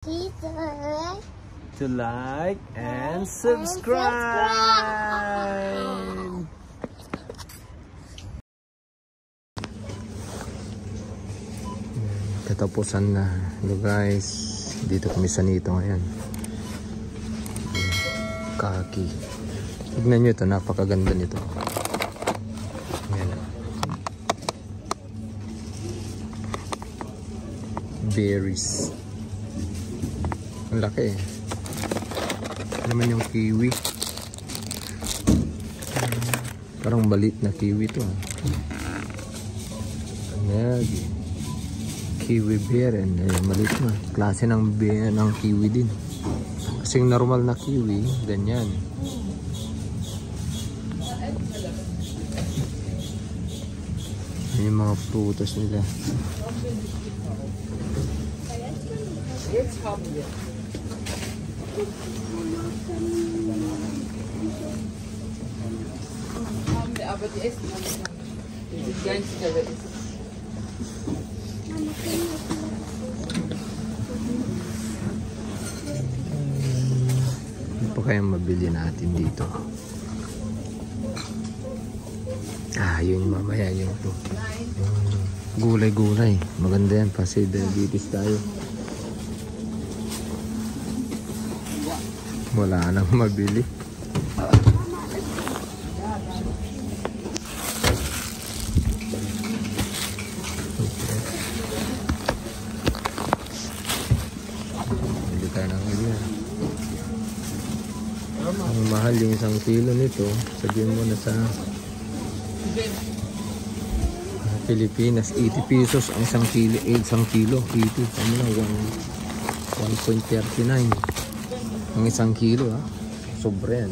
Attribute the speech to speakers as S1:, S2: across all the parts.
S1: To like and subscribe. Katapusan na. Hello guys, dito kami sa Nito ngayon. Kaki. Tignan nyo ito, napakaganda nito. Ayan. Berries. Ang laki eh. Ano naman yung kiwi? Parang balit na kiwi to. Ayan. Kiwi bear. Maliit na. Klase ng bear ng kiwi din. Kasing normal na kiwi, ganyan. Ayan yung mga prutas nila.
S2: Aber die essen manchmal. Die sind ganz schnell.
S1: Ano pa kayang mabili natin dito? Yun mamaya yung to. Gulay-gulay. Maganda yan. Kasi diabetes tayo. Wala nang mabili. Bili tayo ng ganyan. Ang mahal yung 1 kilo nito. Sabihin mo na sa Pilipinas 80 pesos ang 1 kilo. 1 kilo 80. Kami na 1.39 ang 1 kilo ha. Sobra yan.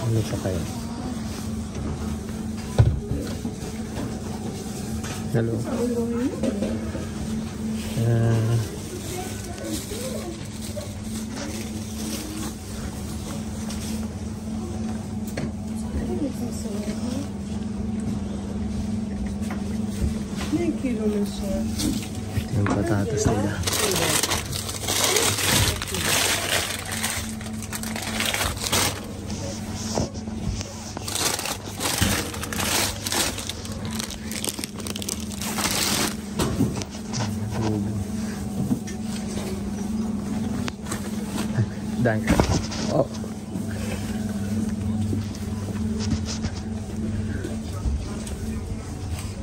S1: Ano pa kaya? Hello. Yung patatas nila. Dahil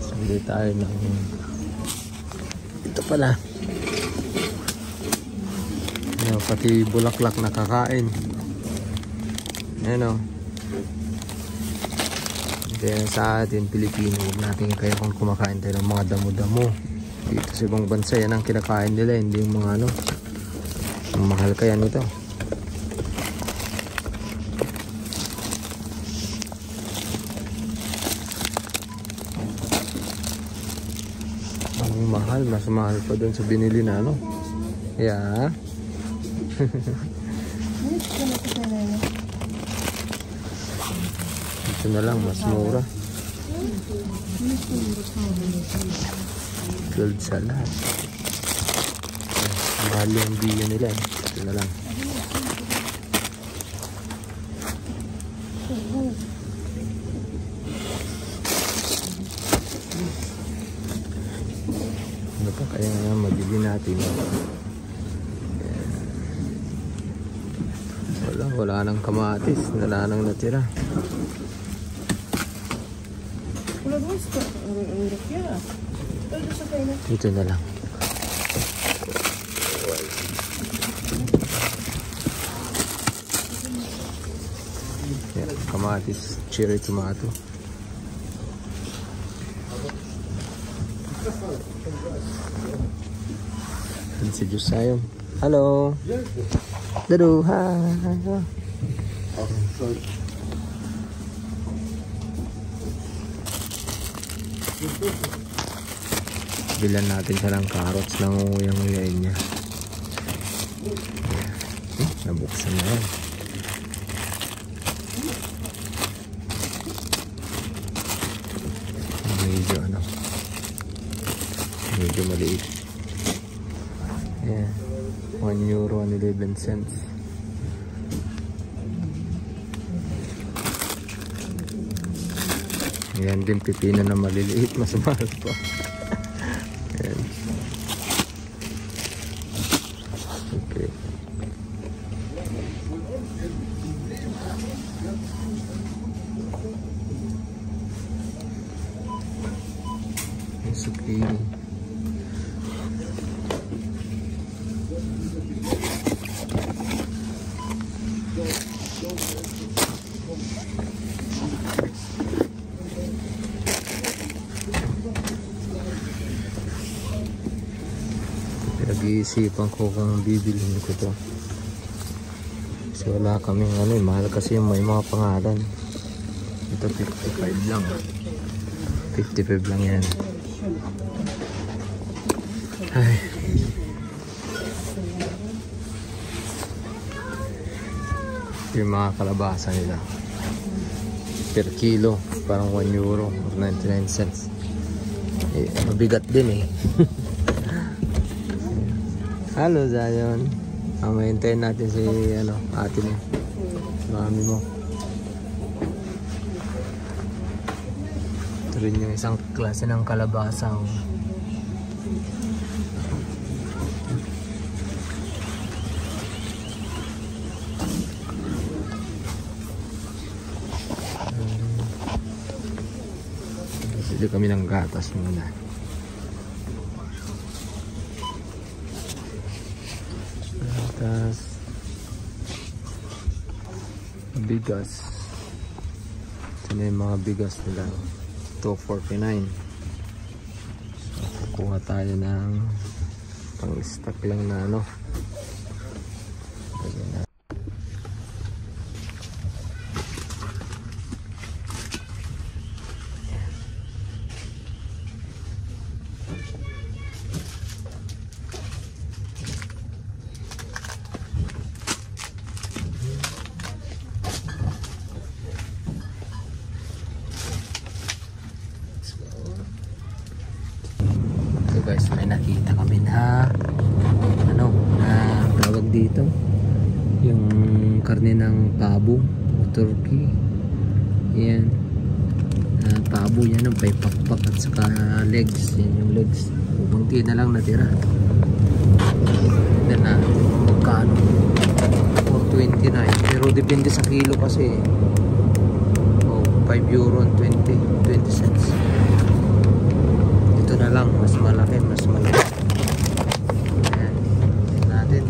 S1: sabi tayo ng ito pala. Pati bulaklak na kakain. Ayan o. Kaya sa atin Pilipino, huwag natin kaya kung kumakain tayo ng mga damo-damo. Dito sa ibang bansa yan ang kinakain nila, hindi yung mga ano. Ang mahal kaya nito. Ang mahal, mas mahal pa doon sa binili na ano. Yeah. Ito na lang, mas mura. 12 sa lahat. Mahal yung biyo nila eh. Ito na lang. Ano pa kaya nga mabili natin? Wala nang kamatis, wala nang natira. Ito na lang. Yan, kamatis, cherry tomato. Yan si Josiah. Hello. Dado, hi. Bilan natin siya ng carrots na nguyang-nguyain niya. Nabuksan na yan. Medyo ano. Medyo maliit. Ayan. €1.11. Ayan din pipino na maliliit. Mas mahal pa. Ayan. Okay. Zucchini. Nag-iisipan ko kung bibilhin ko to. Kasi wala kaming ano, mahal kasi yung may mga pangalan. Ito 55 lang. 55 lang yan. Ay. Yung mga kalabasa nila per kilo parang €1 or 99 cents. Eh, mabigat din eh. Halo Zion. Hintayin natin si ano, ate mo, mami mo. Ito rin yung isang klase ng kalabasa. Bili kami ng gatas muna. Gatas. Bigas. Ito na yung mga bigas nila. $2.49. So, kukuha tayo ng pang-stock lang na ano. Guys, may nakita kami na ano, na tawag dito yung karne ng pabo o turkey. Yan, pabo yan, may pakpak at saka legs. Yan yung legs, bunti na lang natira. Then magkano, €4.29, pero depende sa kilo kasi. €5 and 20 cents. Ito na lang, mas malaki, mas malaki. Ayan, tingnan natin.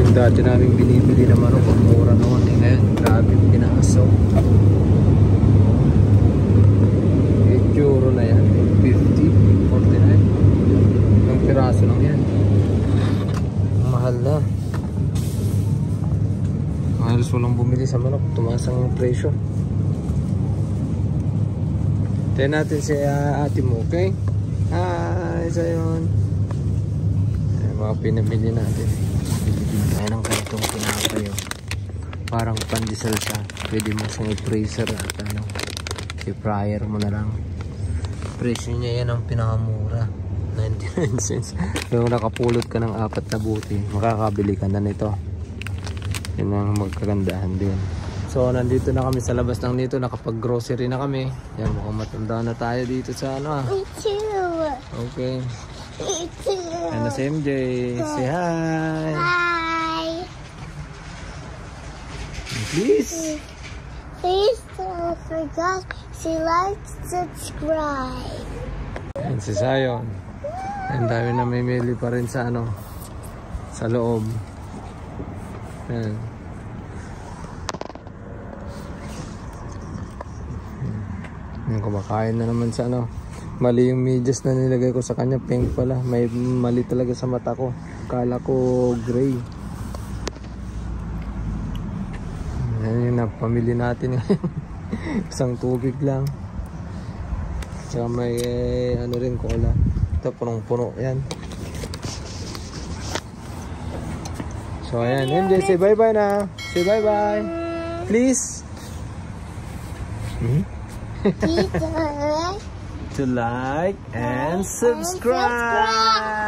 S1: Yung dati namin binibili na manok, ang mura noon. Ngayon, grabe, pinakasaw. €8 na yan, 50, 49. Ang piraso lang yan. Mahal na. Halos walang bumili sa manok, tumaas ang presyo. Tayo natin si ate mo, okay? Hi, Zion. Ayan, mga pinamili natin. Pilipin tayo ng ganitong pinapay. Parang pandesal siya. Pwede mo siyang i-freezer at ano, i-fryer mo na lang. Presyo niya yan ang pinakamura. 99 cents. Kung nakapulot ka ng 4 na buti, makakabili ka na nito. Yan ang magkagandahan din. So nandito na kami sa labas ng dito, nakapag-grocery na kami. Yan, mukhang matanda na tayo dito sa ano. Okay. Yan na si MJ. Say hi.
S3: Hi.
S1: Please.
S3: Please don't forget to like, subscribe.
S1: Yan si Zion. Yan, dami na may mili pa rin sa ano, sa loob. Yan. Yung kumakain na naman sa ano. Mali yung medyas na nilagay ko sa kanya, pink pala. May mali talaga sa mata ko. Kala ko gray. Yan yung napamili natin. Isang tubig lang. Tsaka may ano rin, cola. Ito punong-puno yan. So ayan, MJ, say bye bye na. Say bye bye. Please. to like and subscribe.